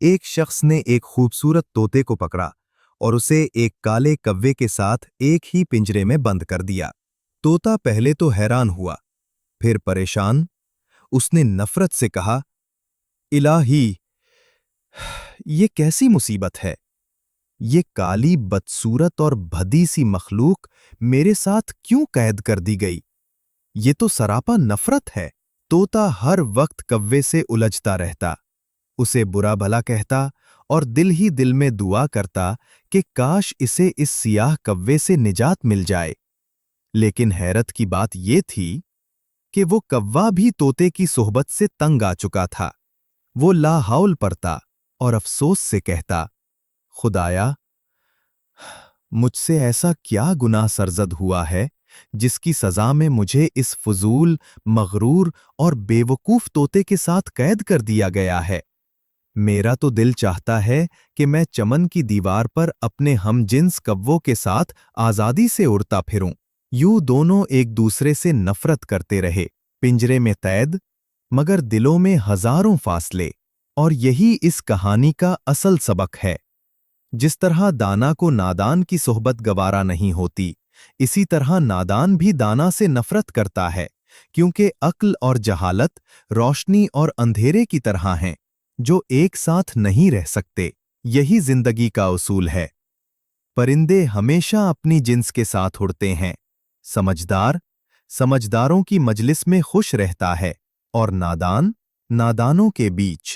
ایک شخص نے ایک خوبصورت طوطے کو پکڑا اور اسے ایک کالے کوے کے ساتھ ایک ہی پنجرے میں بند کر دیا۔ طوطا پہلے تو حیران ہوا، پھر پریشان۔ اس نے نفرت سے کہا، الہی، یہ کیسی مصیبت ہے؟ یہ کالی بدصورت اور بھدی سی مخلوق میرے ساتھ کیوں قید کر دی گئی؟ یہ تو سراپا نفرت ہے۔ طوطا ہر وقت کوے سے الجھتا رہتا، اسے برا بھلا کہتا اور دل ہی دل میں دعا کرتا کہ کاش اسے اس سیاہ کوے سے نجات مل جائے۔ لیکن حیرت کی بات یہ تھی کہ وہ کوا بھی طوطے کی صحبت سے تنگ آ چکا تھا۔ وہ لا حول پڑتا اور افسوس سے کہتا، خدایا، مجھ سے ایسا کیا گناہ سرزد ہوا ہے جس کی سزا میں مجھے اس فضول، مغرور اور بے وقوف طوطے کے ساتھ قید کر دیا گیا ہے۔ میرا تو دل چاہتا ہے کہ میں چمن کی دیوار پر اپنے ہم جنس کووں کے ساتھ آزادی سے اڑتا پھروں۔ یوں دونوں ایک دوسرے سے نفرت کرتے رہے، پنجرے میں قید، مگر دلوں میں ہزاروں فاصلے۔ اور یہی اس کہانی کا اصل سبق ہے۔ جس طرح دانا کو نادان کی صحبت گوارا نہیں ہوتی، اسی طرح نادان بھی دانا سے نفرت کرتا ہے، کیونکہ عقل اور جہالت روشنی اور اندھیرے کی طرح ہیں جو ایک ساتھ نہیں رہ سکتے۔ یہی زندگی کا اصول ہے۔ پرندے ہمیشہ اپنی جنس کے ساتھ اڑتے ہیں، سمجھداروں کی مجلس میں خوش رہتا ہے، اور نادانوں کے بیچ۔